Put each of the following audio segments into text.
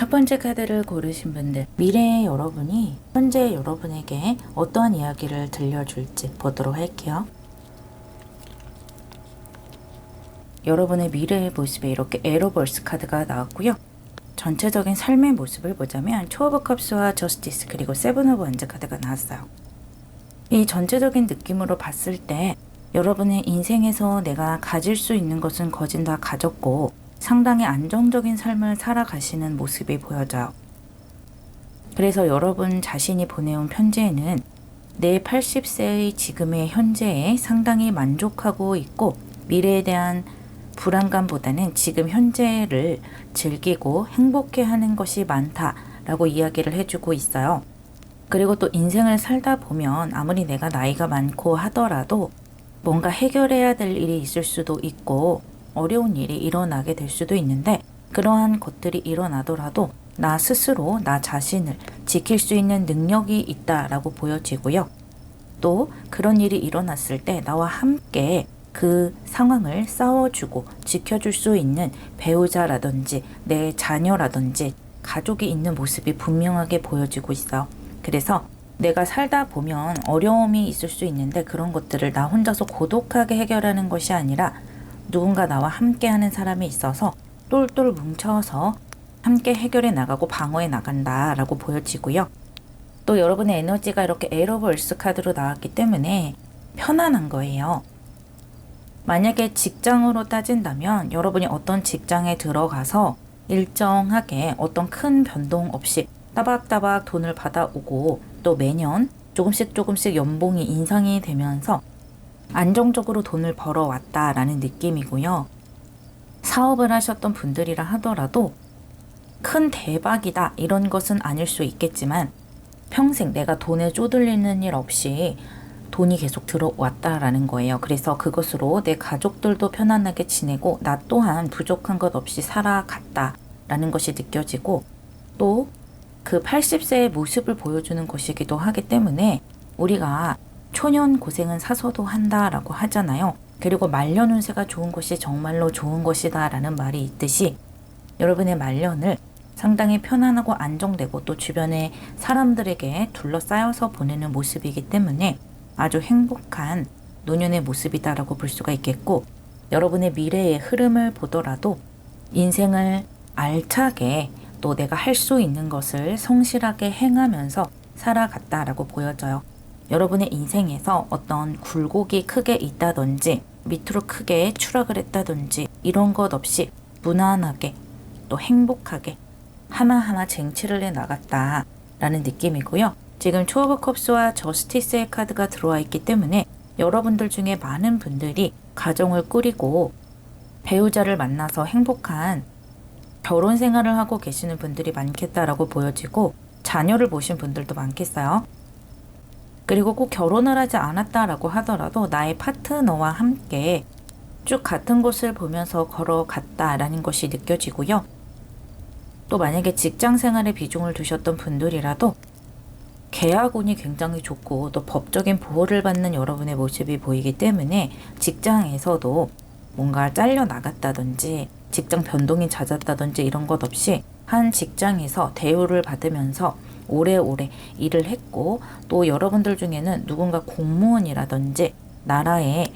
첫 번째 카드를 고르신 분들, 미래의 여러분이 현재 여러분에게 어떠한 이야기를 들려줄지 보도록 할게요. 여러분의 미래의 모습에 이렇게 에러벌스 카드가 나왔고요. 전체적인 삶의 모습을 보자면 투 오브 컵스와 저스티스 그리고 세븐 오브 원즈 카드가 나왔어요. 이 전체적인 느낌으로 봤을 때 여러분의 인생에서 내가 가질 수 있는 것은 거진 다 가졌고 상당히 안정적인 삶을 살아가시는 모습이 보여져요. 그래서 여러분 자신이 보내온 편지에는 내 80세의 지금의 현재에 상당히 만족하고 있고 미래에 대한 불안감보다는 지금 현재를 즐기고 행복해하는 것이 많다라고 이야기를 해주고 있어요. 그리고 또 인생을 살다 보면 아무리 내가 나이가 많고 하더라도 뭔가 해결해야 될 일이 있을 수도 있고 어려운 일이 일어나게 될 수도 있는데 그러한 것들이 일어나더라도 나 스스로 나 자신을 지킬 수 있는 능력이 있다라고 보여지고요. 또 그런 일이 일어났을 때 나와 함께 그 상황을 싸워주고 지켜줄 수 있는 배우자라든지 내 자녀라든지 가족이 있는 모습이 분명하게 보여지고 있어요. 그래서 내가 살다 보면 어려움이 있을 수 있는데 그런 것들을 나 혼자서 고독하게 해결하는 것이 아니라 누군가 나와 함께 하는 사람이 있어서 똘똘 뭉쳐서 함께 해결해 나가고 방어해 나간다라고 보여지고요. 또 여러분의 에너지가 이렇게 에러벌스 카드로 나왔기 때문에 편안한 거예요. 만약에 직장으로 따진다면 여러분이 어떤 직장에 들어가서 일정하게 어떤 큰 변동 없이 따박따박 돈을 받아오고 또 매년 조금씩 연봉이 인상이 되면서 안정적으로 돈을 벌어왔다라는 느낌이고요. 사업을 하셨던 분들이라 하더라도 큰 대박이다 이런 것은 아닐 수 있겠지만 평생 내가 돈에 쪼들리는 일 없이 돈이 계속 들어왔다라는 거예요. 그래서 그것으로 내 가족들도 편안하게 지내고 나 또한 부족한 것 없이 살아갔다라는 것이 느껴지고 또 그 80세의 모습을 보여주는 것이기도 하기 때문에 우리가 초년 고생은 사서도 한다라고 하잖아요. 그리고 말년 운세가 좋은 것이 정말로 좋은 것이다 라는 말이 있듯이 여러분의 말년을 상당히 편안하고 안정되고 또 주변의 사람들에게 둘러싸여서 보내는 모습이기 때문에 아주 행복한 노년의 모습이다라고 볼 수가 있겠고 여러분의 미래의 흐름을 보더라도 인생을 알차게 또 내가 할 수 있는 것을 성실하게 행하면서 살아갔다라고 보여져요. 여러분의 인생에서 어떤 굴곡이 크게 있다든지 밑으로 크게 추락을 했다든지 이런 것 없이 무난하게 또 행복하게 하나하나 쟁취를 해 나갔다라는 느낌이고요. 지금 투 오브 컵스와 저스티스의 카드가 들어와 있기 때문에 여러분들 중에 많은 분들이 가정을 꾸리고 배우자를 만나서 행복한 결혼 생활을 하고 계시는 분들이 많겠다라고 보여지고 자녀를 보신 분들도 많겠어요. 그리고 꼭 결혼을 하지 않았다라고 하더라도 나의 파트너와 함께 쭉 같은 곳을 보면서 걸어갔다라는 것이 느껴지고요. 또 만약에 직장 생활에 비중을 두셨던 분들이라도 계약운이 굉장히 좋고 또 법적인 보호를 받는 여러분의 모습이 보이기 때문에 직장에서도 뭔가 잘려 나갔다든지 직장 변동이 잦았다든지 이런 것 없이 한 직장에서 대우를 받으면서 오래오래 일을 했고 또 여러분들 중에는 누군가 공무원이라든지 나라에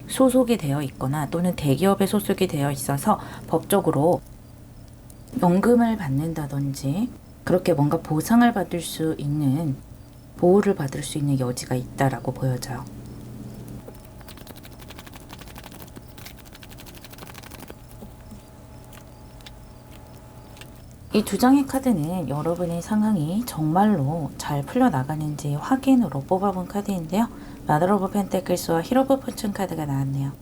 소속이 되어 있거나 또는 대기업에 소속이 되어 있어서 법적으로 연금을 받는다든지 그렇게 뭔가 보상을 받을 수 있는 보호를 받을 수 있는 여지가 있다라고 보여져요. 이 두 장의 카드는 여러분의 상황이 정말로 잘 풀려나가는지 확인으로 뽑아본 카드인데요. 마더 오브 펜테클스와 히로 오브 포춘 카드가 나왔네요.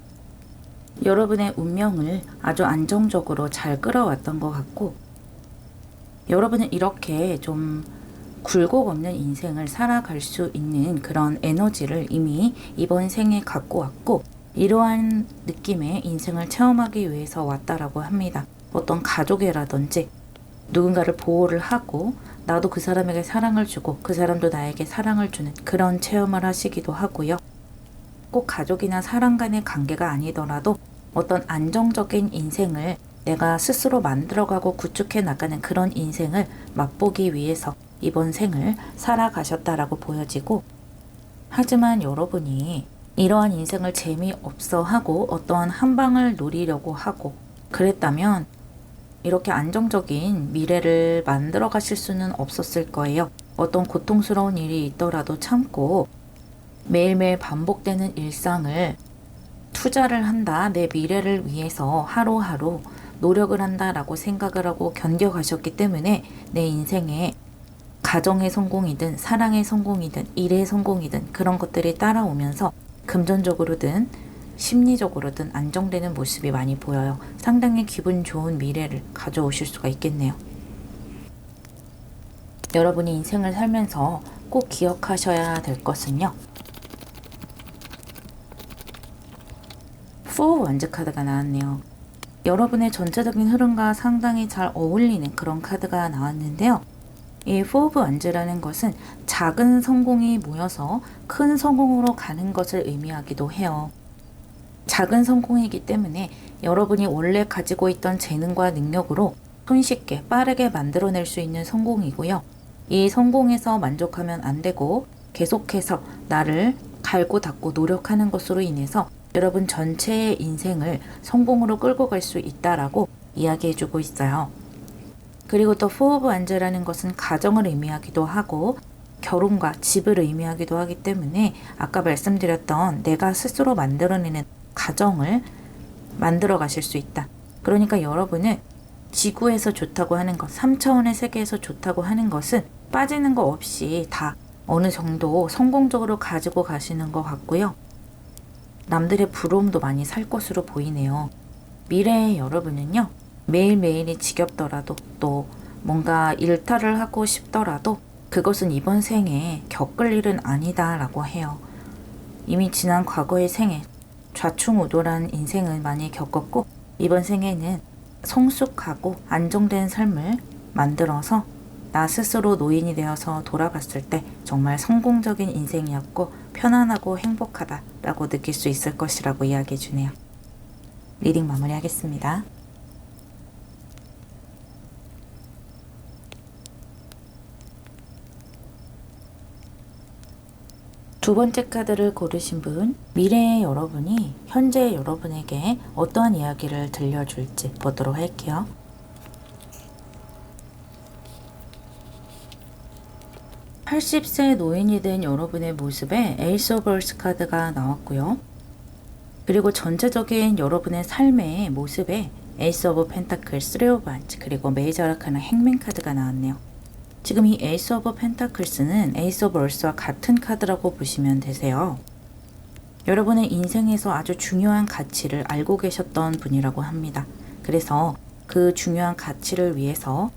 여러분의 운명을 아주 안정적으로 잘 끌어왔던 것 같고 여러분은 이렇게 좀 굴곡 없는 인생을 살아갈 수 있는 그런 에너지를 이미 이번 생에 갖고 왔고 이러한 느낌의 인생을 체험하기 위해서 왔다라고 합니다. 어떤 가족이라든지 누군가를 보호를 하고 나도 그 사람에게 사랑을 주고 그 사람도 나에게 사랑을 주는 그런 체험을 하시기도 하고요. 꼭 가족이나 사람 간의 관계가 아니더라도 어떤 안정적인 인생을 내가 스스로 만들어가고 구축해 나가는 그런 인생을 맛보기 위해서 이번 생을 살아가셨다라고 보여지고, 하지만 여러분이 이러한 인생을 재미없어 하고 어떠한 한방을 노리려고 하고 그랬다면 이렇게 안정적인 미래를 만들어 가실 수는 없었을 거예요. 어떤 고통스러운 일이 있더라도 참고 매일매일 반복되는 일상을 투자를 한다, 내 미래를 위해서 하루하루 노력을 한다라고 생각을 하고 견뎌가셨기 때문에 내 인생에 가정의 성공이든 사랑의 성공이든 일의 성공이든 그런 것들이 따라오면서 금전적으로든 심리적으로든 안정되는 모습이 많이 보여요. 상당히 기분 좋은 미래를 가져오실 수가 있겠네요. 여러분이 인생을 살면서 꼭 기억하셔야 될 것은요. 4 원즈 카드가 나왔네요. 여러분의 전체적인 흐름과 상당히 잘 어울리는 그런 카드가 나왔는데요. 이 4 오브 원즈라는 것은 작은 성공이 모여서 큰 성공으로 가는 것을 의미하기도 해요. 작은 성공이기 때문에 여러분이 원래 가지고 있던 재능과 능력으로 손쉽게 빠르게 만들어낼 수 있는 성공이고요. 이 성공에서 만족하면 안 되고 계속해서 나를 갈고 닦고 노력하는 것으로 인해서 여러분 전체의 인생을 성공으로 끌고 갈 수 있다라고 이야기해주고 있어요. 그리고 또 4 오브 원즈라는 것은 가정을 의미하기도 하고 결혼과 집을 의미하기도 하기 때문에 아까 말씀드렸던 내가 스스로 만들어내는 가정을 만들어 가실 수 있다. 그러니까 여러분은 지구에서 좋다고 하는 것, 3차원의 세계에서 좋다고 하는 것은 빠지는 거 없이 다 어느 정도 성공적으로 가지고 가시는 것 같고요. 남들의 부러움도 많이 살 것으로 보이네요. 미래의 여러분은요. 매일매일이 지겹더라도 또 뭔가 일탈을 하고 싶더라도 그것은 이번 생에 겪을 일은 아니다라고 해요. 이미 지난 과거의 생에 좌충우돌한 인생을 많이 겪었고 이번 생에는 성숙하고 안정된 삶을 만들어서 나 스스로 노인이 되어서 돌아봤을 때 정말 성공적인 인생이었고 편안하고 행복하다라고 느낄 수 있을 것이라고 이야기해 주네요. 리딩 마무리하겠습니다. 두 번째 카드를 고르신 분, 미래의 여러분이 현재 여러분에게 어떠한 이야기를 들려줄지 보도록 할게요. (80세) 노인이 된 여러분의 모습에 에이스 오브 월스 카드가 나왔고요. 그리고 전체적인 여러분의 삶의 모습에 에이스 오브 펜타클, 3 오브 원즈, 그리고 메이저 아르카나 행맨 카드가 나왔네요. 지금 이 에이스 오브 펜타클스는 에이스 오브 월스와 같은 카드라고 보시면 되세요. 여러분의 인생에서 아주 중요한 가치를 알고 계셨던 분이라고 합니다. 그래서 그 중요한 가치를 위해서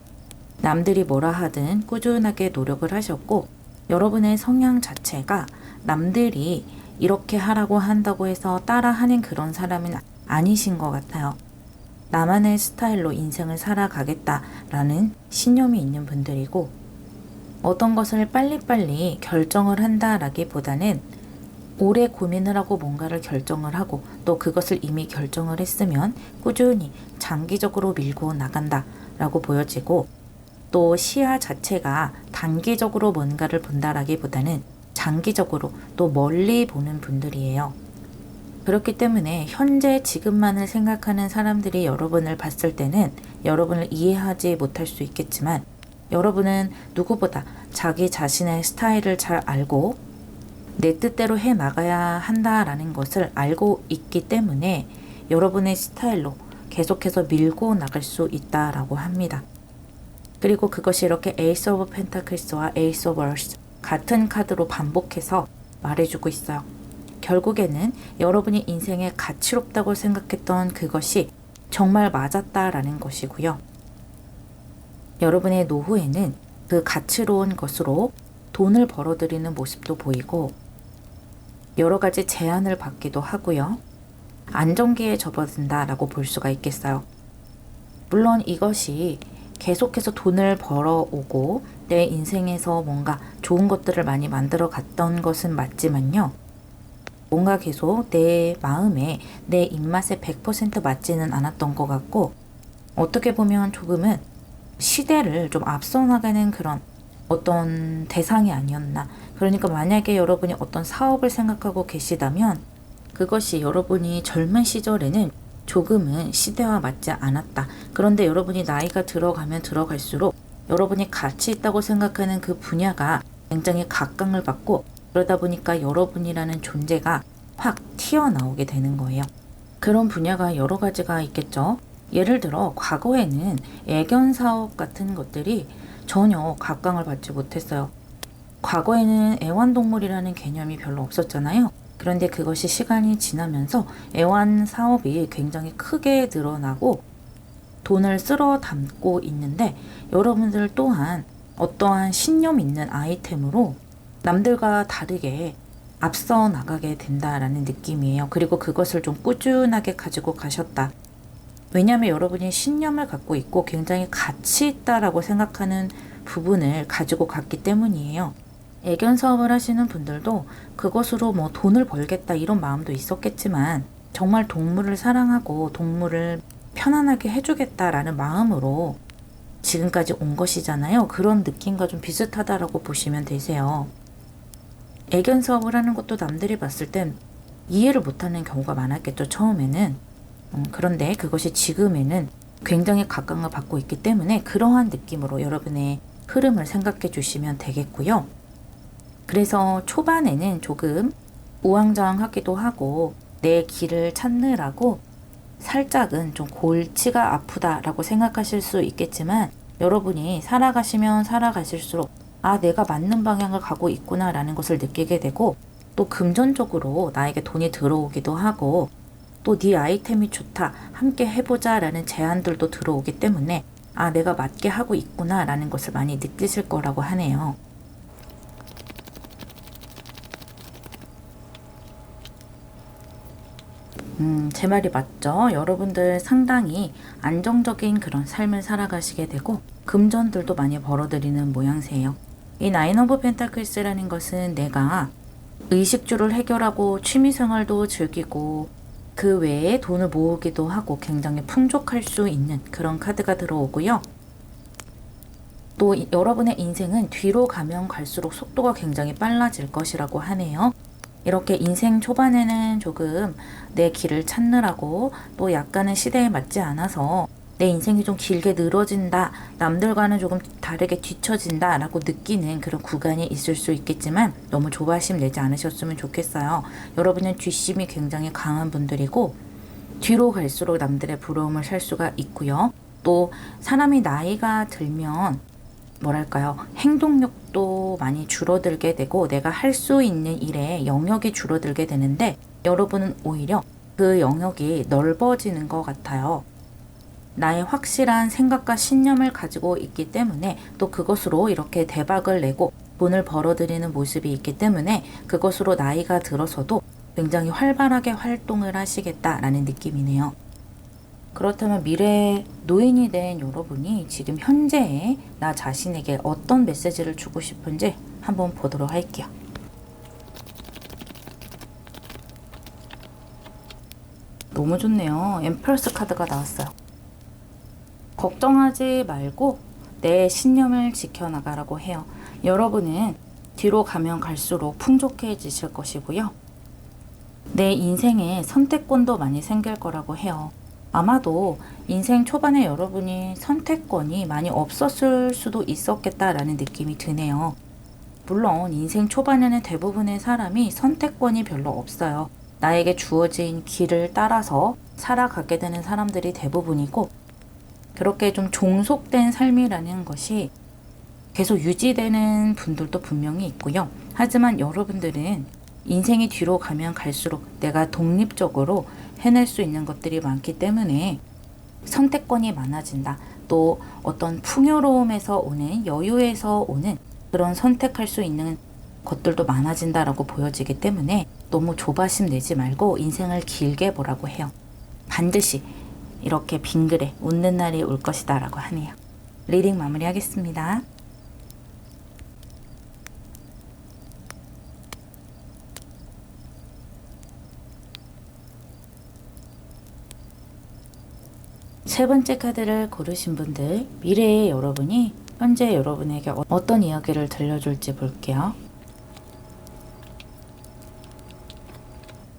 남들이 뭐라 하든 꾸준하게 노력을 하셨고 여러분의 성향 자체가 남들이 이렇게 하라고 한다고 해서 따라하는 그런 사람은 아니신 것 같아요. 나만의 스타일로 인생을 살아가겠다라는 신념이 있는 분들이고 어떤 것을 빨리빨리 결정을 한다라기보다는 오래 고민을 하고 뭔가를 결정을 하고 또 그것을 이미 결정을 했으면 꾸준히 장기적으로 밀고 나간다라고 보여지고 또 시야 자체가 단기적으로 뭔가를 본다라기보다는 장기적으로 또 멀리 보는 분들이에요. 그렇기 때문에 현재 지금만을 생각하는 사람들이 여러분을 봤을 때는 여러분을 이해하지 못할 수 있겠지만 여러분은 누구보다 자기 자신의 스타일을 잘 알고 내 뜻대로 해 나가야 한다라는 것을 알고 있기 때문에 여러분의 스타일로 계속해서 밀고 나갈 수 있다라고 합니다. 그리고 그것이 이렇게 에이스 오브 펜타클스와 에이스 오브 월스 같은 카드로 반복해서 말해주고 있어요. 결국에는 여러분이 인생에 가치롭다고 생각했던 그것이 정말 맞았다라는 것이고요. 여러분의 노후에는 그 가치로운 것으로 돈을 벌어들이는 모습도 보이고 여러 가지 제안을 받기도 하고요. 안정기에 접어든다라고 볼 수가 있겠어요. 물론 이것이 계속해서 돈을 벌어오고 내 인생에서 뭔가 좋은 것들을 많이 만들어 갔던 것은 맞지만요. 뭔가 계속 내 마음에 내 입맛에 100% 맞지는 않았던 것 같고 어떻게 보면 조금은 시대를 좀 앞서 나가는 그런 어떤 대상이 아니었나. 그러니까 만약에 여러분이 어떤 사업을 생각하고 계시다면 그것이 여러분이 젊은 시절에는 조금은 시대와 맞지 않았다. 그런데 여러분이 나이가 들어가면 들어갈수록 여러분이 가치 있다고 생각하는 그 분야가 굉장히 각광을 받고 그러다 보니까 여러분이라는 존재가 확 튀어나오게 되는 거예요. 그런 분야가 여러 가지가 있겠죠. 예를 들어 과거에는 애견 사업 같은 것들이 전혀 각광을 받지 못했어요. 과거에는 애완동물이라는 개념이 별로 없었잖아요. 그런데 그것이 시간이 지나면서 애완 사업이 굉장히 크게 늘어나고 돈을 쓸어 담고 있는데 여러분들 또한 어떠한 신념 있는 아이템으로 남들과 다르게 앞서 나가게 된다라는 느낌이에요. 그리고 그것을 좀 꾸준하게 가지고 가셨다. 왜냐하면 여러분이 신념을 갖고 있고 굉장히 가치 있다라고 생각하는 부분을 가지고 갔기 때문이에요. 애견 사업을 하시는 분들도 그것으로 뭐 돈을 벌겠다 이런 마음도 있었겠지만 정말 동물을 사랑하고 동물을 편안하게 해주겠다라는 마음으로 지금까지 온 것이잖아요. 그런 느낌과 좀 비슷하다라고 보시면 되세요. 애견 사업을 하는 것도 남들이 봤을 땐 이해를 못하는 경우가 많았겠죠. 처음에는. 그런데 그것이 지금에는 굉장히 각광을 받고 있기 때문에 그러한 느낌으로 여러분의 흐름을 생각해 주시면 되겠고요. 그래서 초반에는 조금 우왕좌왕하기도 하고 내 길을 찾느라고 살짝은 좀 골치가 아프다라고 생각하실 수 있겠지만 여러분이 살아가시면 살아가실수록 아, 내가 맞는 방향을 가고 있구나라는 것을 느끼게 되고 또 금전적으로 나에게 돈이 들어오기도 하고 또 네 아이템이 좋다, 함께 해보자 라는 제안들도 들어오기 때문에 아, 내가 맞게 하고 있구나 라는 것을 많이 느끼실 거라고 하네요. 제 말이 맞죠? 여러분들 상당히 안정적인 그런 삶을 살아가시게 되고 금전들도 많이 벌어들이는 모양새예요. 이 나인 오브 펜타클스라는 것은 내가 의식주를 해결하고 취미생활도 즐기고 그 외에 돈을 모으기도 하고 굉장히 풍족할 수 있는 그런 카드가 들어오고요. 또 여러분의 인생은 뒤로 가면 갈수록 속도가 굉장히 빨라질 것이라고 하네요. 이렇게 인생 초반에는 조금 내 길을 찾느라고 또 약간은 시대에 맞지 않아서 내 인생이 좀 길게 늘어진다, 남들과는 조금 다르게 뒤처진다 라고 느끼는 그런 구간이 있을 수 있겠지만 너무 조바심 내지 않으셨으면 좋겠어요. 여러분은 뒷심이 굉장히 강한 분들이고 뒤로 갈수록 남들의 부러움을 살 수가 있고요. 또 사람이 나이가 들면 뭐랄까요, 행동력도 많이 줄어들게 되고 내가 할 수 있는 일에 영역이 줄어들게 되는데 여러분은 오히려 그 영역이 넓어지는 것 같아요. 나의 확실한 생각과 신념을 가지고 있기 때문에 또 그것으로 이렇게 대박을 내고 돈을 벌어들이는 모습이 있기 때문에 그것으로 나이가 들어서도 굉장히 활발하게 활동을 하시겠다라는 느낌이네요. 그렇다면 미래의 노인이 된 여러분이 지금 현재의 나 자신에게 어떤 메시지를 주고 싶은지 한번 보도록 할게요. 너무 좋네요. 엠퍼러스 카드가 나왔어요. 걱정하지 말고 내 신념을 지켜나가라고 해요. 여러분은 뒤로 가면 갈수록 풍족해지실 것이고요. 내 인생에 선택권도 많이 생길 거라고 해요. 아마도 인생 초반에 여러분이 선택권이 많이 없었을 수도 있었겠다라는 느낌이 드네요. 물론 인생 초반에는 대부분의 사람이 선택권이 별로 없어요. 나에게 주어진 길을 따라서 살아가게 되는 사람들이 대부분이고 그렇게 좀 종속된 삶이라는 것이 계속 유지되는 분들도 분명히 있고요. 하지만 여러분들은 인생이 뒤로 가면 갈수록 내가 독립적으로 해낼 수 있는 것들이 많기 때문에 선택권이 많아진다. 또 어떤 풍요로움에서 오는 여유에서 오는 그런 선택할 수 있는 것들도 많아진다라고 보여지기 때문에 너무 조바심 내지 말고 인생을 길게 보라고 해요. 반드시 이렇게 빙그레 웃는 날이 올 것이다 라고 하네요. 리딩 마무리하겠습니다. 세 번째 카드를 고르신 분들, 미래의 여러분이 현재 여러분에게 어떤 이야기를 들려줄지 볼게요.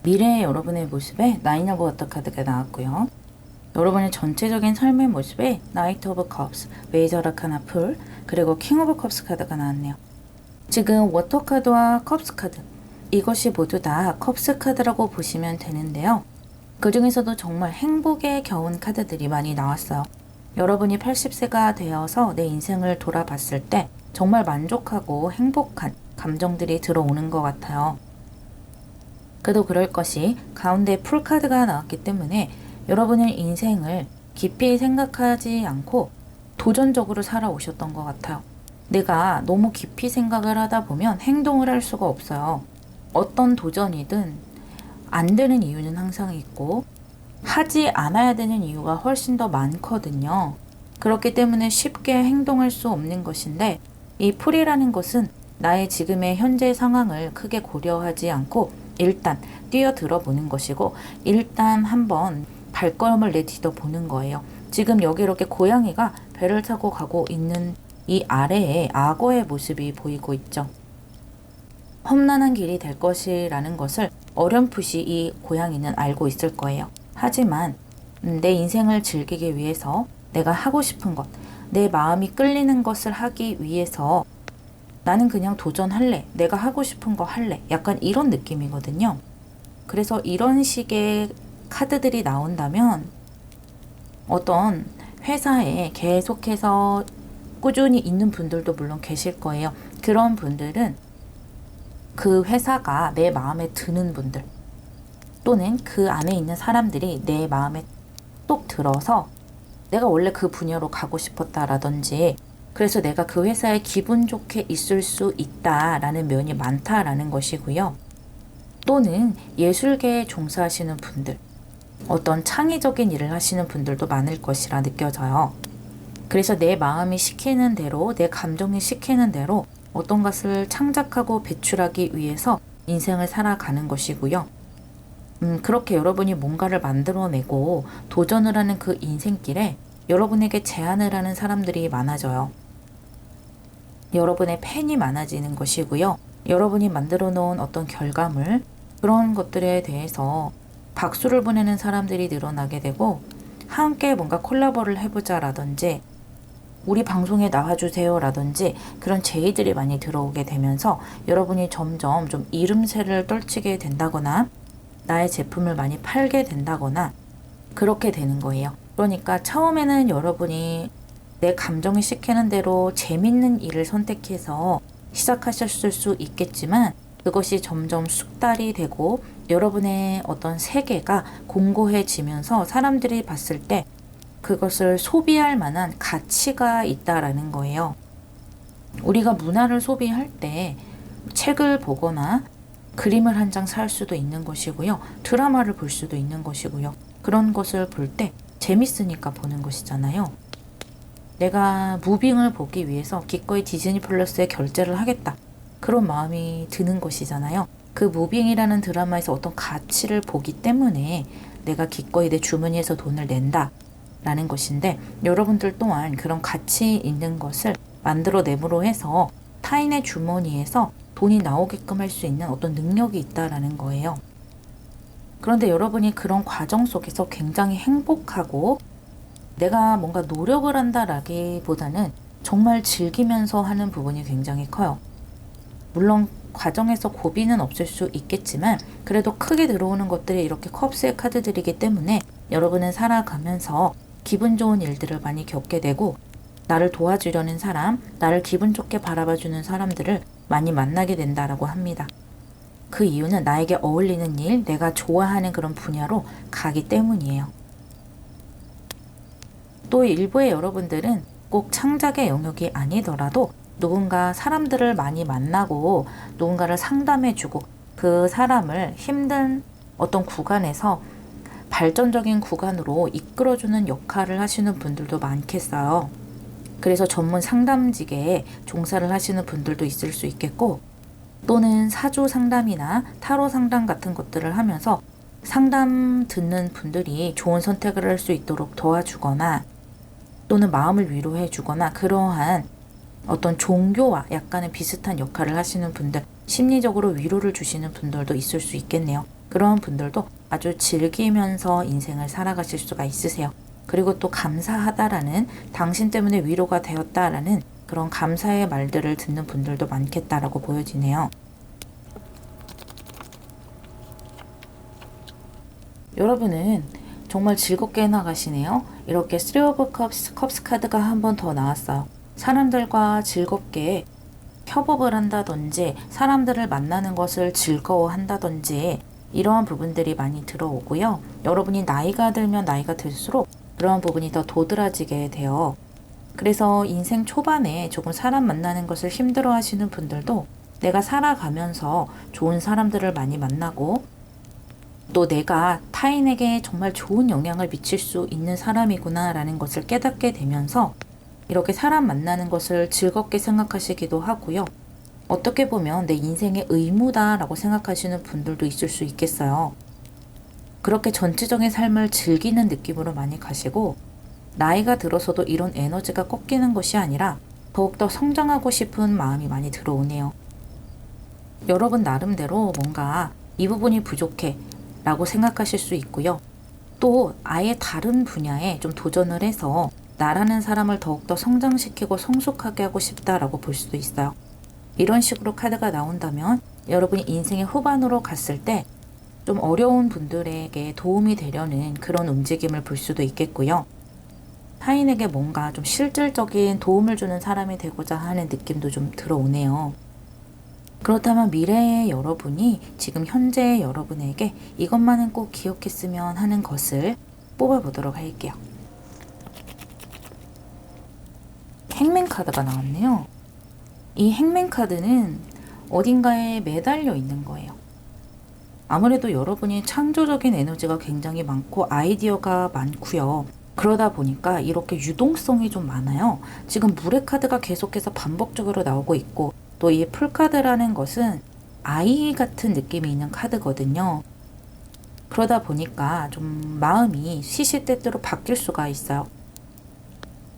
미래의 여러분의 모습에 나인 오브 워터 카드가 나왔고요. 여러분의 전체적인 삶의 모습에 나이트 오브 컵스, 메이저 아르카나 풀, 그리고 킹 오브 컵스 카드가 나왔네요. 지금 워터 카드와 컵스 카드, 이것이 모두 다 컵스 카드라고 보시면 되는데요. 그 중에서도 정말 행복에 겨운 카드들이 많이 나왔어요. 여러분이 80세가 되어서 내 인생을 돌아봤을 때 정말 만족하고 행복한 감정들이 들어오는 것 같아요. 그도 그럴 것이 가운데 풀카드가 나왔기 때문에 여러분의 인생을 깊이 생각하지 않고 도전적으로 살아오셨던 것 같아요. 내가 너무 깊이 생각을 하다 보면 행동을 할 수가 없어요. 어떤 도전이든 안 되는 이유는 항상 있고 하지 않아야 되는 이유가 훨씬 더 많거든요. 그렇기 때문에 쉽게 행동할 수 없는 것인데 이 풀이라는 것은 나의 지금의 현재 상황을 크게 고려하지 않고 일단 뛰어들어 보는 것이고 일단 한번 발걸음을 내딛어 보는 거예요. 지금 여기 이렇게 고양이가 배를 타고 가고 있는 이 아래에 악어의 모습이 보이고 있죠. 험난한 길이 될 것이라는 것을 어렴풋이 이 고양이는 알고 있을 거예요. 하지만 내 인생을 즐기기 위해서 내가 하고 싶은 것, 내 마음이 끌리는 것을 하기 위해서 나는 그냥 도전할래. 내가 하고 싶은 거 할래. 약간 이런 느낌이거든요. 그래서 이런 식의 카드들이 나온다면 어떤 회사에 계속해서 꾸준히 있는 분들도 물론 계실 거예요. 그런 분들은 그 회사가 내 마음에 드는 분들 또는 그 안에 있는 사람들이 내 마음에 똑 들어서 내가 원래 그 분야로 가고 싶었다라든지 그래서 내가 그 회사에 기분 좋게 있을 수 있다라는 면이 많다라는 것이고요. 또는 예술계에 종사하시는 분들, 어떤 창의적인 일을 하시는 분들도 많을 것이라 느껴져요. 그래서 내 마음이 시키는 대로, 내 감정이 시키는 대로 어떤 것을 창작하고 배출하기 위해서 인생을 살아가는 것이고요. 그렇게 여러분이 뭔가를 만들어내고 도전을 하는 그 인생길에 여러분에게 제안을 하는 사람들이 많아져요. 여러분의 팬이 많아지는 것이고요. 여러분이 만들어 놓은 어떤 결과물, 그런 것들에 대해서 박수를 보내는 사람들이 늘어나게 되고 함께 뭔가 콜라보를 해보자 라든지 우리 방송에 나와주세요 라든지 그런 제의들이 많이 들어오게 되면서 여러분이 점점 좀 이름새를 떨치게 된다거나 나의 제품을 많이 팔게 된다거나 그렇게 되는 거예요. 그러니까 처음에는 여러분이 내 감정이 시키는 대로 재밌는 일을 선택해서 시작하셨을 수 있겠지만 그것이 점점 숙달이 되고 여러분의 어떤 세계가 공고해지면서 사람들이 봤을 때 그것을 소비할 만한 가치가 있다라는 거예요. 우리가 문화를 소비할 때 책을 보거나 그림을 한 장 살 수도 있는 것이고요. 드라마를 볼 수도 있는 것이고요. 그런 것을 볼 때 재밌으니까 보는 것이잖아요. 내가 무빙을 보기 위해서 기꺼이 디즈니 플러스에 결제를 하겠다. 그런 마음이 드는 것이잖아요. 그 무빙이라는 드라마에서 어떤 가치를 보기 때문에 내가 기꺼이 내 주머니에서 돈을 낸다. 라는 것인데 여러분들 또한 그런 가치 있는 것을 만들어내므로 해서 타인의 주머니에서 돈이 나오게끔 할 수 있는 어떤 능력이 있다라는 거예요. 그런데 여러분이 그런 과정 속에서 굉장히 행복하고 내가 뭔가 노력을 한다라기보다는 정말 즐기면서 하는 부분이 굉장히 커요. 물론 과정에서 고비는 없을 수 있겠지만 그래도 크게 들어오는 것들이 이렇게 컵스의 카드들이기 때문에 여러분은 살아가면서 기분 좋은 일들을 많이 겪게 되고 나를 도와주려는 사람, 나를 기분 좋게 바라봐주는 사람들을 많이 만나게 된다라고 합니다. 그 이유는 나에게 어울리는 일, 내가 좋아하는 그런 분야로 가기 때문이에요. 또 일부의 여러분들은 꼭 창작의 영역이 아니더라도 누군가 사람들을 많이 만나고 누군가를 상담해주고 그 사람을 힘든 어떤 구간에서 발전적인 구간으로 이끌어주는 역할을 하시는 분들도 많겠어요. 그래서 전문 상담직에 종사를 하시는 분들도 있을 수 있겠고 또는 사주 상담이나 타로 상담 같은 것들을 하면서 상담 듣는 분들이 좋은 선택을 할 수 있도록 도와주거나 또는 마음을 위로해 주거나 그러한 어떤 종교와 약간은 비슷한 역할을 하시는 분들, 심리적으로 위로를 주시는 분들도 있을 수 있겠네요. 그런 분들도 아주 즐기면서 인생을 살아가실 수가 있으세요. 그리고 또 감사하다라는, 당신 때문에 위로가 되었다라는 그런 감사의 말들을 듣는 분들도 많겠다라고 보여지네요. 여러분은 정말 즐겁게 나가시네요. 이렇게 3 오브 컵스 카드가 한 번 더 나왔어요. 사람들과 즐겁게 협업을 한다든지 사람들을 만나는 것을 즐거워한다든지 이러한 부분들이 많이 들어오고요. 여러분이 나이가 들면 나이가 들수록 그러한 부분이 더 도드라지게 돼요. 그래서 인생 초반에 조금 사람 만나는 것을 힘들어 하시는 분들도 내가 살아가면서 좋은 사람들을 많이 만나고 또 내가 타인에게 정말 좋은 영향을 미칠 수 있는 사람이구나 라는 것을 깨닫게 되면서 이렇게 사람 만나는 것을 즐겁게 생각하시기도 하고요. 어떻게 보면 내 인생의 의무다라고 생각하시는 분들도 있을 수 있겠어요. 그렇게 전체적인 삶을 즐기는 느낌으로 많이 가시고 나이가 들어서도 이런 에너지가 꺾이는 것이 아니라 더욱더 성장하고 싶은 마음이 많이 들어오네요. 여러분 나름대로 뭔가 이 부분이 부족해 라고 생각하실 수 있고요. 또 아예 다른 분야에 좀 도전을 해서 나라는 사람을 더욱더 성장시키고 성숙하게 하고 싶다라고 볼 수도 있어요. 이런 식으로 카드가 나온다면 여러분이 인생의 후반으로 갔을 때 좀 어려운 분들에게 도움이 되려는 그런 움직임을 볼 수도 있겠고요. 타인에게 뭔가 좀 실질적인 도움을 주는 사람이 되고자 하는 느낌도 좀 들어오네요. 그렇다면 미래의 여러분이 지금 현재의 여러분에게 이것만은 꼭 기억했으면 하는 것을 뽑아보도록 할게요. 행맨 카드가 나왔네요. 이 행맨 카드는 어딘가에 매달려 있는 거예요. 아무래도 여러분이 창조적인 에너지가 굉장히 많고 아이디어가 많고요. 그러다 보니까 이렇게 유동성이 좀 많아요. 지금 물의 카드가 계속해서 반복적으로 나오고 있고 또 이 풀카드라는 것은 아이 같은 느낌이 있는 카드거든요. 그러다 보니까 좀 마음이 시시때때로 바뀔 수가 있어요.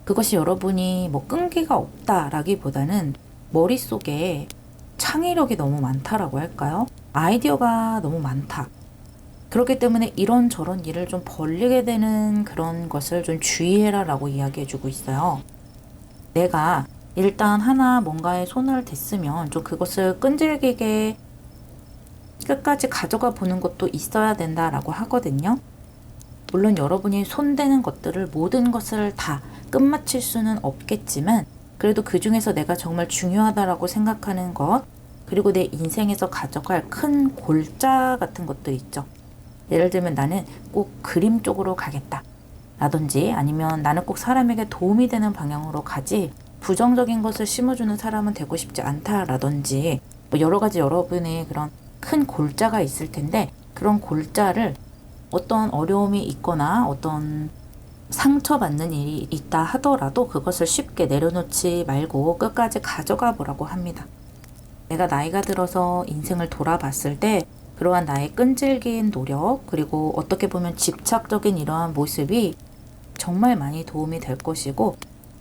그것이 여러분이 뭐 끈기가 없다라기보다는 머릿속에 창의력이 너무 많다라고 할까요? 아이디어가 너무 많다. 그렇기 때문에 이런저런 일을 좀 벌리게 되는 그런 것을 좀 주의해라 라고 이야기해주고 있어요. 내가 일단 하나 뭔가에 손을 댔으면 좀 그것을 끈질기게 끝까지 가져가 보는 것도 있어야 된다라고 하거든요. 물론 여러분이 손대는 것들을 모든 것을 다 끝마칠 수는 없겠지만 그래도 그 중에서 내가 정말 중요하다라고 생각하는 것 그리고 내 인생에서 가져갈 큰 골자 같은 것들 있죠. 예를 들면 나는 꼭 그림 쪽으로 가겠다 라든지 아니면 나는 꼭 사람에게 도움이 되는 방향으로 가지 부정적인 것을 심어주는 사람은 되고 싶지 않다라든지 뭐 여러 가지 여러분의 그런 큰 골자가 있을 텐데 그런 골자를 어떤 어려움이 있거나 어떤 상처받는 일이 있다 하더라도 그것을 쉽게 내려놓지 말고 끝까지 가져가 보라고 합니다. 내가 나이가 들어서 인생을 돌아봤을 때 그러한 나의 끈질긴 노력 그리고 어떻게 보면 집착적인 이러한 모습이 정말 많이 도움이 될 것이고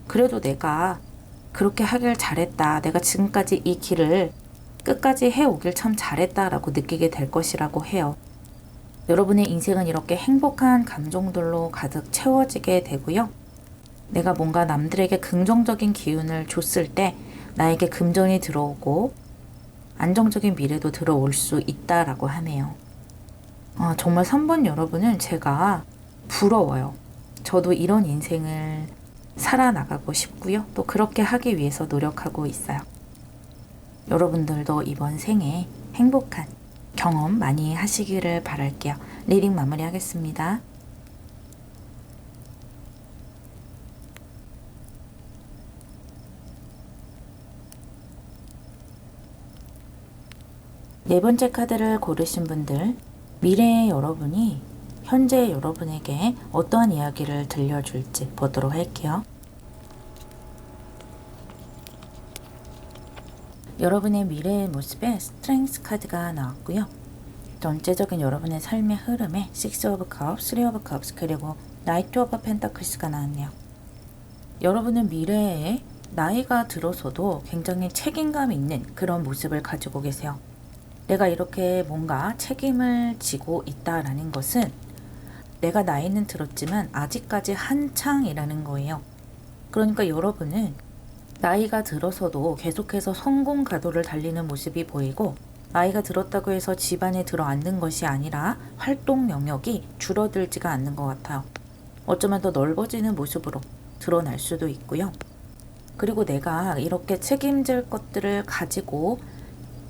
그래도 내가 그렇게 하길 잘했다. 내가 지금까지 이 길을 끝까지 해오길 참 잘했다라고 느끼게 될 것이라고 해요. 여러분의 인생은 이렇게 행복한 감정들로 가득 채워지게 되고요. 내가 뭔가 남들에게 긍정적인 기운을 줬을 때 나에게 금전이 들어오고 안정적인 미래도 들어올 수 있다라고 하네요. 정말 3번 여러분은 제가 부러워요. 저도 이런 인생을 살아나가고 싶고요. 또 그렇게 하기 위해서 노력하고 있어요. 여러분들도 이번 생에 행복한 경험 많이 하시기를 바랄게요. 리딩 마무리하겠습니다. 네 번째 카드를 고르신 분들, 미래의 여러분이 현재 여러분에게 어떠한 이야기를 들려줄지 보도록 할게요. 여러분의 미래의 모습에 스트렝스 카드가 나왔고요. 전체적인 여러분의 삶의 흐름에 Six of Cups, Three of Cups, 그리고 Knight of Pentakles가 나왔네요. 여러분은 미래에 나이가 들어서도 굉장히 책임감 있는 그런 모습을 가지고 계세요. 내가 이렇게 뭔가 책임을 지고 있다라는 것은 내가 나이는 들었지만 아직까지 한창이라는 거예요. 그러니까 여러분은 나이가 들어서도 계속해서 성공 가도를 달리는 모습이 보이고, 나이가 들었다고 해서 집안에 들어앉는 것이 아니라 활동 영역이 줄어들지가 않는 것 같아요. 어쩌면 더 넓어지는 모습으로 드러날 수도 있고요. 그리고 내가 이렇게 책임질 것들을 가지고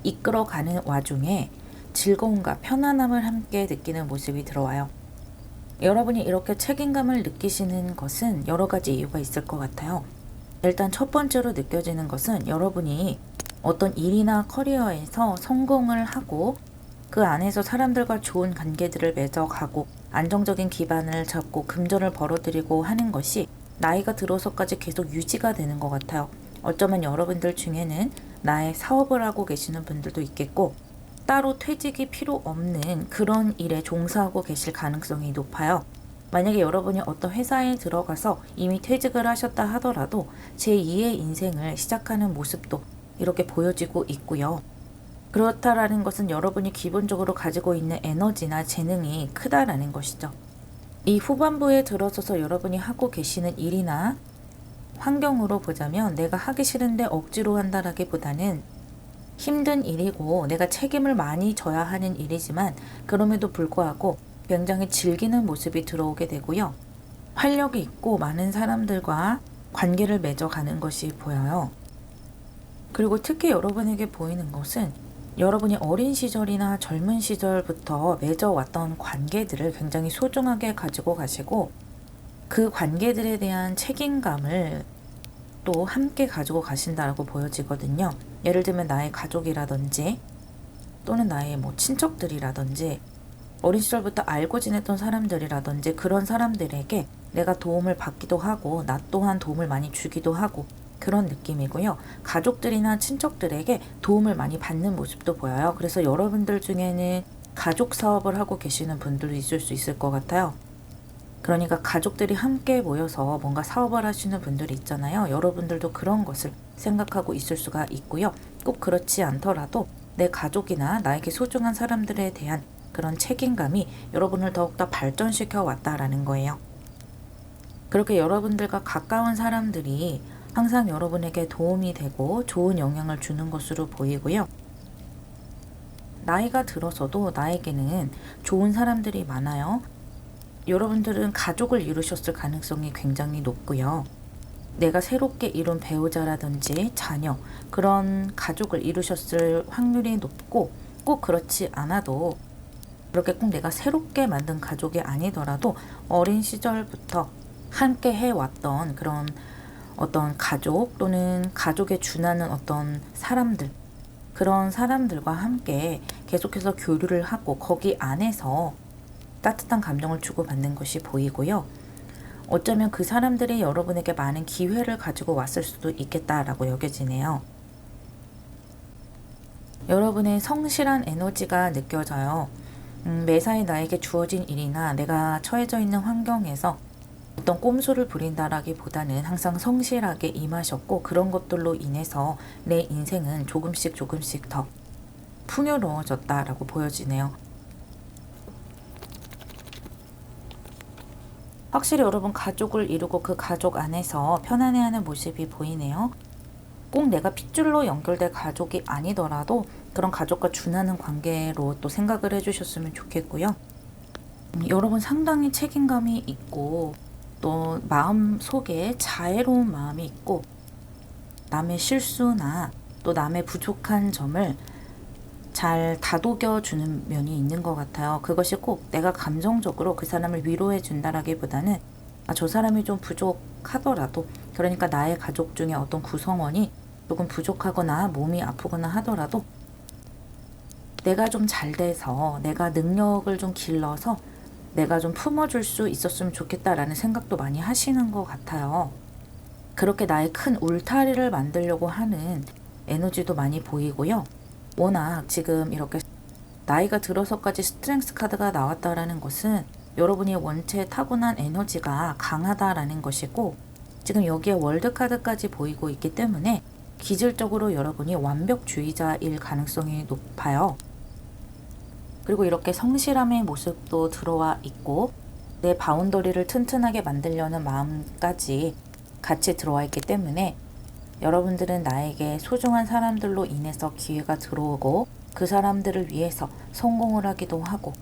이끌어가는 와중에 즐거움과 편안함을 함께 느끼는 모습이 들어와요. 여러분이 이렇게 책임감을 느끼시는 것은 여러 가지 이유가 있을 것 같아요. 일단 첫 번째로 느껴지는 것은 여러분이 어떤 일이나 커리어에서 성공을 하고 그 안에서 사람들과 좋은 관계들을 맺어가고 안정적인 기반을 잡고 금전을 벌어들이고 하는 것이 나이가 들어서까지 계속 유지가 되는 것 같아요. 어쩌면 여러분들 중에는 나의 사업을 하고 계시는 분들도 있겠고, 따로 퇴직이 필요 없는 그런 일에 종사하고 계실 가능성이 높아요. 만약에 여러분이 어떤 회사에 들어가서 이미 퇴직을 하셨다 하더라도 제2의 인생을 시작하는 모습도 이렇게 보여지고 있고요. 그렇다라는 것은 여러분이 기본적으로 가지고 있는 에너지나 재능이 크다라는 것이죠. 이 후반부에 들어서서 여러분이 하고 계시는 일이나 환경으로 보자면 내가 하기 싫은데 억지로 한다라기보다는 힘든 일이고 내가 책임을 많이 져야 하는 일이지만 그럼에도 불구하고 굉장히 즐기는 모습이 들어오게 되고요. 활력이 있고 많은 사람들과 관계를 맺어가는 것이 보여요. 그리고 특히 여러분에게 보이는 것은 여러분이 어린 시절이나 젊은 시절부터 맺어왔던 관계들을 굉장히 소중하게 가지고 가시고, 그 관계들에 대한 책임감을 또 함께 가지고 가신다라고 보여지거든요. 예를 들면 나의 가족이라든지 또는 나의 친척들이라든지 어린 시절부터 알고 지냈던 사람들이라든지 그런 사람들에게 내가 도움을 받기도 하고 나 또한 도움을 많이 주기도 하고 그런 느낌이고요. 가족들이나 친척들에게 도움을 많이 받는 모습도 보여요. 그래서 여러분들 중에는 가족 사업을 하고 계시는 분들도 있을 수 있을 것 같아요. 그러니까 가족들이 함께 모여서 뭔가 사업을 하시는 분들이 있잖아요. 여러분들도 그런 것을 생각하고 있을 수가 있고요. 꼭 그렇지 않더라도 내 가족이나 나에게 소중한 사람들에 대한 그런 책임감이 여러분을 더욱더 발전시켜 왔다라는 거예요. 그렇게 여러분들과 가까운 사람들이 항상 여러분에게 도움이 되고 좋은 영향을 주는 것으로 보이고요. 나이가 들어서도 나에게는 좋은 사람들이 많아요. 여러분들은 가족을 이루셨을 가능성이 굉장히 높고요. 내가 새롭게 이룬 배우자라든지 자녀, 그런 가족을 이루셨을 확률이 높고, 꼭 그렇지 않아도 그렇게 꼭 내가 새롭게 만든 가족이 아니더라도 어린 시절부터 함께 해왔던 그런 어떤 가족 또는 가족에 준하는 어떤 사람들, 그런 사람들과 함께 계속해서 교류를 하고 거기 안에서 따뜻한 감정을 주고받는 것이 보이고요. 어쩌면 그 사람들이 여러분에게 많은 기회를 가지고 왔을 수도 있겠다라고 여겨지네요. 여러분의 성실한 에너지가 느껴져요. 매사에 나에게 주어진 일이나 내가 처해져 있는 환경에서 어떤 꼼수를 부린다라기보다는 항상 성실하게 임하셨고, 그런 것들로 인해서 내 인생은 조금씩 더 풍요로워졌다라고 보여지네요. 확실히 여러분 가족을 이루고 그 가족 안에서 편안해하는 모습이 보이네요. 꼭 내가 핏줄로 연결된 가족이 아니더라도 그런 가족과 준하는 관계로 또 생각을 해주셨으면 좋겠고요. 여러분 상당히 책임감이 있고 또 마음 속에 자애로운 마음이 있고, 남의 실수나 또 남의 부족한 점을 잘 다독여주는 면이 있는 것 같아요. 그것이 꼭 내가 감정적으로 그 사람을 위로해 준다라기보다는 저 사람이 좀 부족하더라도, 그러니까 나의 가족 중에 어떤 구성원이 조금 부족하거나 몸이 아프거나 하더라도 내가 좀 잘 돼서 내가 능력을 좀 길러서 내가 좀 품어줄 수 있었으면 좋겠다라는 생각도 많이 하시는 것 같아요. 그렇게 나의 큰 울타리를 만들려고 하는 에너지도 많이 보이고요. 워낙 지금 이렇게 나이가 들어서까지 스트렝스 카드가 나왔다라는 것은 여러분이 원체 타고난 에너지가 강하다라는 것이고, 지금 여기에 월드 카드까지 보이고 있기 때문에 기질적으로 여러분이 완벽주의자일 가능성이 높아요. 그리고 이렇게 성실함의 모습도 들어와 있고 내 바운더리를 튼튼하게 만들려는 마음까지 같이 들어와 있기 때문에 여러분들은 나에게 소중한 사람들로 인해서 기회가 들어오고 그 사람들을 위해서 성공을 하기도 하고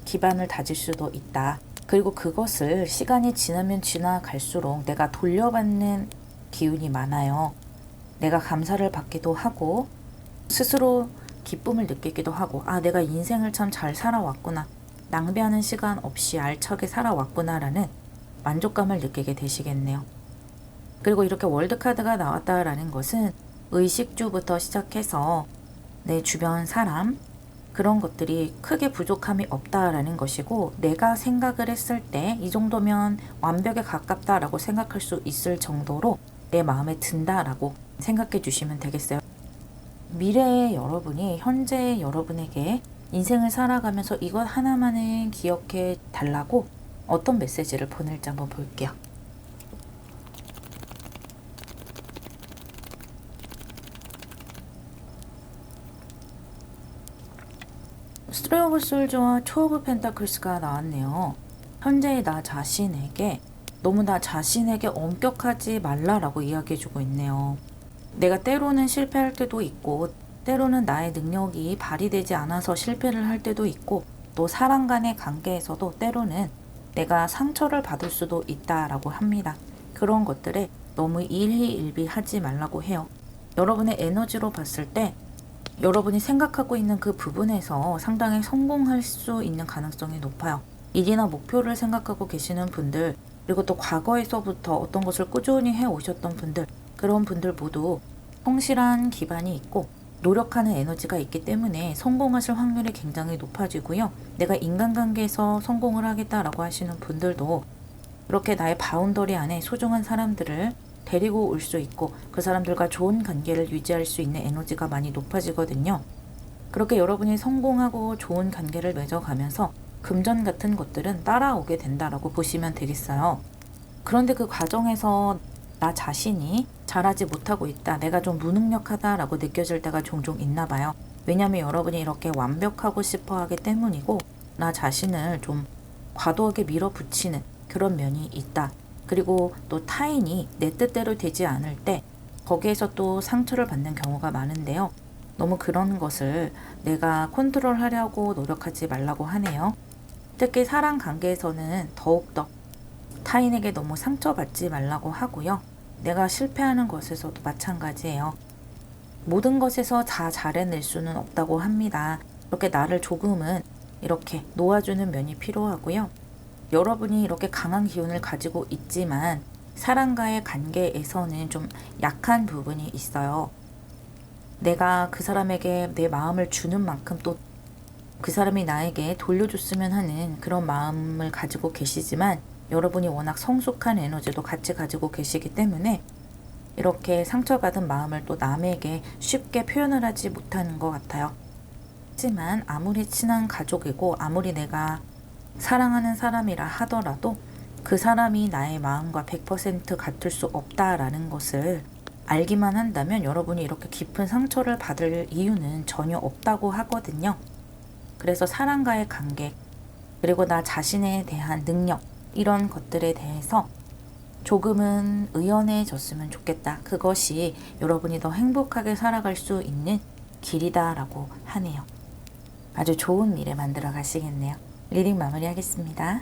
기반을 다질 수도 있다. 그리고 그것을 시간이 지나면 지나갈수록 내가 돌려받는 기운이 많아요. 내가 감사를 받기도 하고 스스로 기쁨을 느끼기도 하고, 아, 내가 인생을 참 잘 살아왔구나, 낭비하는 시간 없이 알차게 살아왔구나라는 만족감을 느끼게 되시겠네요. 그리고 이렇게 월드카드가 나왔다라는 것은 의식주부터 시작해서 내 주변 사람, 그런 것들이 크게 부족함이 없다라는 것이고, 내가 생각을 했을 때 이 정도면 완벽에 가깝다라고 생각할 수 있을 정도로 내 마음에 든다라고 생각해 주시면 되겠어요. 미래의 여러분이 현재의 여러분에게 인생을 살아가면서 이것 하나만은 기억해 달라고 어떤 메시지를 보낼지 한번 볼게요. 스트레이 오브 솔저와 투 오브 펜타클스가 나왔네요. 현재의 나 자신에게 너무 나 자신에게 엄격하지 말라라고 이야기해주고 있네요. 내가 때로는 실패할 때도 있고 때로는 나의 능력이 발휘되지 않아서 실패를 할 때도 있고 또 사람 간의 관계에서도 때로는 내가 상처를 받을 수도 있다라고 합니다. 그런 것들에 너무 일희일비하지 말라고 해요. 여러분의 에너지로 봤을 때 여러분이 생각하고 있는 그 부분에서 상당히 성공할 수 있는 가능성이 높아요. 일이나 목표를 생각하고 계시는 분들, 그리고 또 과거에서부터 어떤 것을 꾸준히 해오셨던 분들, 그런 분들 모두 성실한 기반이 있고 노력하는 에너지가 있기 때문에 성공하실 확률이 굉장히 높아지고요. 내가 인간관계에서 성공을 하겠다라고 하시는 분들도 이렇게 나의 바운더리 안에 소중한 사람들을 데리고 올 수 있고 그 사람들과 좋은 관계를 유지할 수 있는 에너지가 많이 높아지거든요. 그렇게 여러분이 성공하고 좋은 관계를 맺어가면서 금전 같은 것들은 따라오게 된다라고 보시면 되겠어요. 그런데 그 과정에서 나 자신이 잘하지 못하고 있다, 내가 좀 무능력하다라고 느껴질 때가 종종 있나 봐요. 왜냐하면 여러분이 이렇게 완벽하고 싶어 하기 때문이고 나 자신을 좀 과도하게 밀어붙이는 그런 면이 있다. 그리고 또 타인이 내 뜻대로 되지 않을 때 거기에서 또 상처를 받는 경우가 많은데요. 너무 그런 것을 내가 컨트롤하려고 노력하지 말라고 하네요. 특히 사람 관계에서는 더욱더 타인에게 너무 상처받지 말라고 하고요. 내가 실패하는 것에서도 마찬가지예요. 모든 것에서 다 잘해낼 수는 없다고 합니다. 이렇게 나를 조금은 이렇게 놓아주는 면이 필요하고요. 여러분이 이렇게 강한 기운을 가지고 있지만 사람과의 관계에서는 좀 약한 부분이 있어요. 내가 그 사람에게 내 마음을 주는 만큼 또 그 사람이 나에게 돌려줬으면 하는 그런 마음을 가지고 계시지만 여러분이 워낙 성숙한 에너지도 같이 가지고 계시기 때문에 이렇게 상처받은 마음을 또 남에게 쉽게 표현을 하지 못하는 것 같아요. 하지만 아무리 친한 가족이고 아무리 내가 사랑하는 사람이라 하더라도 그 사람이 나의 마음과 100% 같을 수 없다라는 것을 알기만 한다면 여러분이 이렇게 깊은 상처를 받을 이유는 전혀 없다고 하거든요. 그래서 사람과의 관계, 그리고 나 자신에 대한 능력, 이런 것들에 대해서 조금은 의연해졌으면 좋겠다. 그것이 여러분이 더 행복하게 살아갈 수 있는 길이다라고 하네요. 아주 좋은 미래 만들어 가시겠네요. 리딩 마무리하겠습니다.